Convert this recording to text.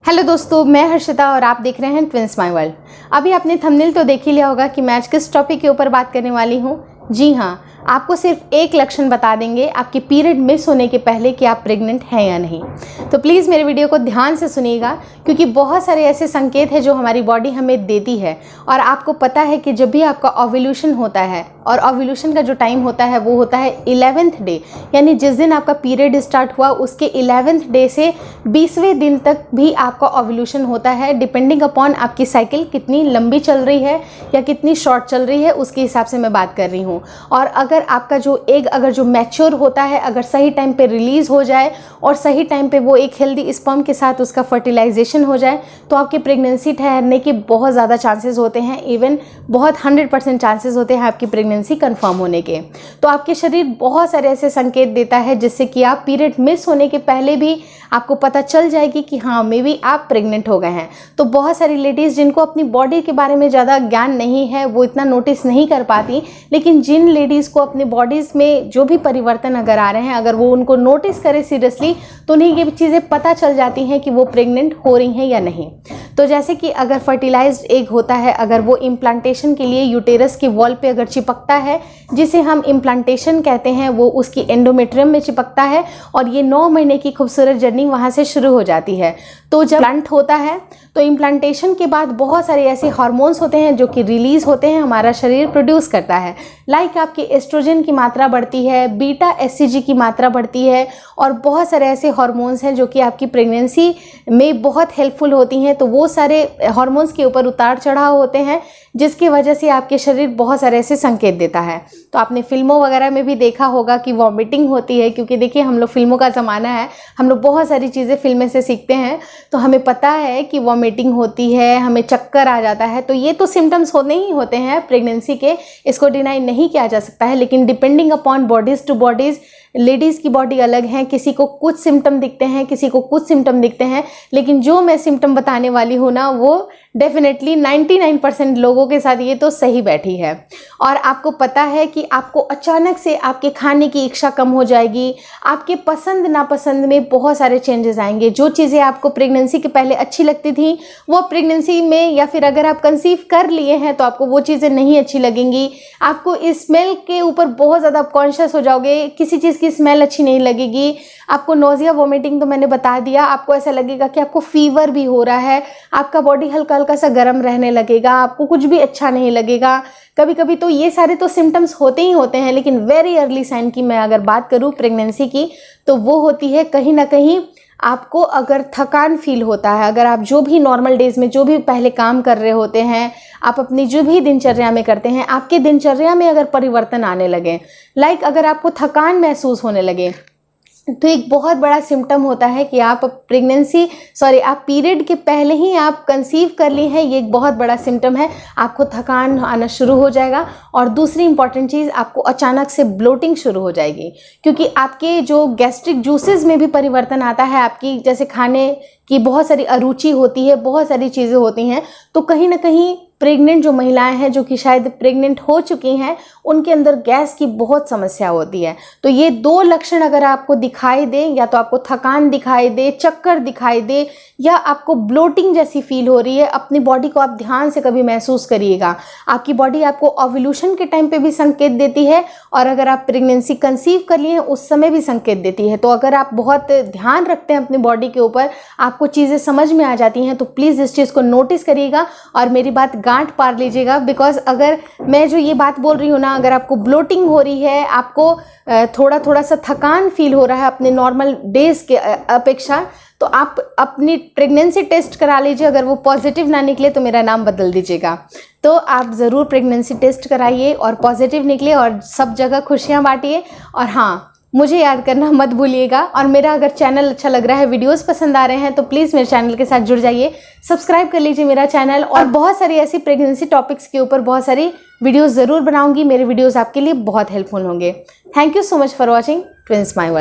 Hello दोस्तों, मैं हर्षिता और आप देख रहे हैं ट्विंस माय वर्ल्ड। अभी आपने थंबनेल तो देख ही लिया होगा कि मैं आज किस टॉपिक के ऊपर बात करने वाली हूँ। जी हाँ, आपको सिर्फ एक लक्षण बता देंगे आपके पीरियड मिस होने के पहले कि आप प्रेग्नेंट हैं या नहीं। तो प्लीज़ मेरे वीडियो को ध्यान से सुनिएगा, क्योंकि बहुत सारे ऐसे संकेत हैं जो हमारी बॉडी हमें देती है। और आपको पता है कि जब भी आपका ओव्यूलेशन होता है, और ओव्यूलेशन का जो टाइम होता है वो होता है 11वें डे, यानी जिस दिन आपका पीरियड स्टार्ट हुआ उसके 11वें डे से 20वें दिन तक भी आपका ओव्यूलेशन होता है। डिपेंडिंग अपॉन आपकी साइकिल कितनी लंबी चल रही है या कितनी शॉर्ट चल रही है, उसके हिसाब से मैं बात कर रही हूँ। और अगर आपका जो एग अगर जो मैच्योर होता है, अगर सही टाइम पे रिलीज़ हो जाए और सही टाइम पे वो एक हेल्दी स्पर्म के साथ उसका फर्टिलाइजेशन हो जाए, तो आपकी प्रेगनेंसी ठहरने के बहुत ज़्यादा चांसेस होते हैं। इवन बहुत 100% चांसेस होते हैं आपकी प्रेगनेंसी कंफर्म होने के। तो आपके शरीर बहुत सारे ऐसे संकेत देता है जिससे कि आप पीरियड मिस होने के पहले भी आपको पता चल जाएगी कि हाँ, मे बी आप प्रेग्नेंट हो गए हैं। तो बहुत सारी लेडीज़ जिनको अपनी बॉडी के बारे में ज़्यादा ज्ञान नहीं है, वो इतना नोटिस नहीं कर पाती, लेकिन जिन लेडीज़ को अपनी बॉडीज़ में जो भी परिवर्तन अगर आ रहे हैं, अगर वो उनको नोटिस करें सीरियसली, तो उन्हें ये चीज़ें पता चल जाती हैं कि वो प्रेग्नेंट हो रही हैं या नहीं। तो जैसे कि अगर फर्टिलाइज्ड एग होता है, अगर वो इम्प्लांटेशन के लिए यूटेरस की वॉल पे अगर चिपकता है, जिसे हम इम्प्लांटेशन कहते हैं, वो उसकी एंडोमेट्रियम में चिपकता है और ये 9 महीने की खूबसूरत जर्नी वहाँ से शुरू हो जाती है। तो जब प्लांट होता है तो इम्प्लांटेशन के बाद बहुत सारे ऐसे हार्मोन्स होते हैं जो कि रिलीज़ होते हैं, हमारा शरीर प्रोड्यूस करता है। लाइक आपके एस्ट्रोजन की मात्रा बढ़ती है, बीटा एससीजी की मात्रा बढ़ती है, और बहुत सारे ऐसे हार्मोन्स हैं जो कि आपकी प्रेगनेंसी में बहुत हेल्पफुल होती हैं। तो वो सारे हार्मोन्स के ऊपर उतार चढ़ाव होते हैं, जिसकी वजह से आपके शरीर बहुत सारे ऐसे संकेत देता है। तो आपने फिल्मों वगैरह में भी देखा होगा कि वॉमिटिंग होती है, क्योंकि देखिए हम लोग फिल्मों का ज़माना है, हम लोग बहुत सारी चीज़ें फिल्में से सीखते हैं। तो हमें पता है कि वॉमिटिंग होती है, हमें चक्कर आ जाता है। तो ये तो सिम्टम्स होने ही होते हैं प्रेगनेंसी के, इसको डिनाई नहीं किया जा सकता है। लेकिन depending upon bodies to bodies, ladies की बॉडी अलग है, किसी को कुछ सिम्टम दिखते हैं, किसी को कुछ सिम्टम दिखते हैं। लेकिन जो मैं सिम्टम बताने वाली हूँ ना, वो डेफिनेटली 99% लोगों के साथ ये तो सही बैठी है। और आपको पता है कि आपको अचानक से आपके खाने की इच्छा कम हो जाएगी, आपके पसंद नापसंद में बहुत सारे चेंजेस आएंगे। जो चीज़ें आपको प्रेगनेंसी के पहले अच्छी लगती थी, वो प्रेगनेंसी में या फिर अगर आप कंसीव कर लिए हैं तो आपको वो चीज़ें नहीं अच्छी लगेंगी। आपको स्मेल के ऊपर बहुत ज़्यादा कॉन्शियस हो जाओगे, किसी चीज़ की स्मेल अच्छी नहीं लगेगी। आपको नोजिया वोमिटिंग तो मैंने बता दिया। आपको ऐसा लगेगा कि आपको फीवर भी हो रहा है, आपका बॉडी हल्का हल्का सा गर्म रहने लगेगा, आपको कुछ भी अच्छा नहीं लगेगा कभी कभी। तो ये सारे तो सिम्टम्स होते ही होते हैं। लेकिन वेरी अर्ली साइन की मैं अगर बात करूँ प्रेगनेंसी की, तो वो होती है कहीं ना कहीं आपको अगर थकान फील होता है, अगर आप जो भी नॉर्मल डेज में जो भी पहले काम कर रहे होते हैं, आप अपनी जो भी दिनचर्या में करते हैं, आपके दिनचर्या में अगर परिवर्तन आने लगे, लाइक अगर आपको थकान महसूस होने लगे, तो एक बहुत बड़ा सिम्टम होता है कि आप आप पीरियड के पहले ही आप कंसीव कर ली हैं। ये एक बहुत बड़ा सिम्टम है। आपको थकान आना शुरू हो जाएगा। और दूसरी इंपॉर्टेंट चीज़, आपको अचानक से ब्लोटिंग शुरू हो जाएगी, क्योंकि आपके जो गैस्ट्रिक जूसेस में भी परिवर्तन आता है। आपकी जैसे खाने की बहुत सारी अरुचि होती है, बहुत सारी चीज़ें होती हैं। तो कहीं ना कहीं प्रेग्नेंट जो महिलाएं हैं, जो कि शायद प्रेग्नेंट हो चुकी हैं, उनके अंदर गैस की बहुत समस्या होती है। तो ये 2 लक्षण अगर आपको दिखाई दे, या तो आपको थकान दिखाई दे, चक्कर दिखाई दे, या आपको ब्लोटिंग जैसी फील हो रही है, अपनी बॉडी को आप ध्यान से कभी महसूस करिएगा। आपकी बॉडी आपको ओव्यूलेशन के टाइम पे भी संकेत देती है, और अगर आप प्रेगनेंसी कंसीव कर लिए हैं उस समय भी संकेत देती है। तो अगर आप बहुत ध्यान रखते हैं अपनी बॉडी के ऊपर, आपको चीज़ें समझ में आ जाती हैं, तो प्लीज़ इस चीज़ को नोटिस करिएगा और मेरी बात गांठ पार लीजिएगा। बिकॉज अगर मैं जो ये बात बोल रही हूँ ना, अगर आपको ब्लोटिंग हो रही है, आपको थोड़ा सा थकान फील हो रहा है अपने नॉर्मल डेज के अपेक्षा, तो आप अपनी प्रेगनेंसी टेस्ट करा लीजिए। अगर वो पॉजिटिव ना निकले तो मेरा नाम बदल दीजिएगा। तो आप ज़रूर प्रेगनेंसी टेस्ट कराइए और पॉजिटिव निकले और सब जगह खुशियाँ बांटिए। और हाँ, मुझे याद करना मत भूलिएगा। और मेरा अगर चैनल अच्छा लग रहा है, वीडियोस पसंद आ रहे हैं, तो प्लीज़ मेरे चैनल के साथ जुड़ जाइए, सब्सक्राइब कर लीजिए मेरा चैनल। और बहुत सारी ऐसी प्रेगनेंसी टॉपिक्स के ऊपर बहुत सारी वीडियोस ज़रूर बनाऊंगी। मेरे वीडियोस आपके लिए बहुत हेल्पफुल होंगे। Thank you so much for watching twins my world.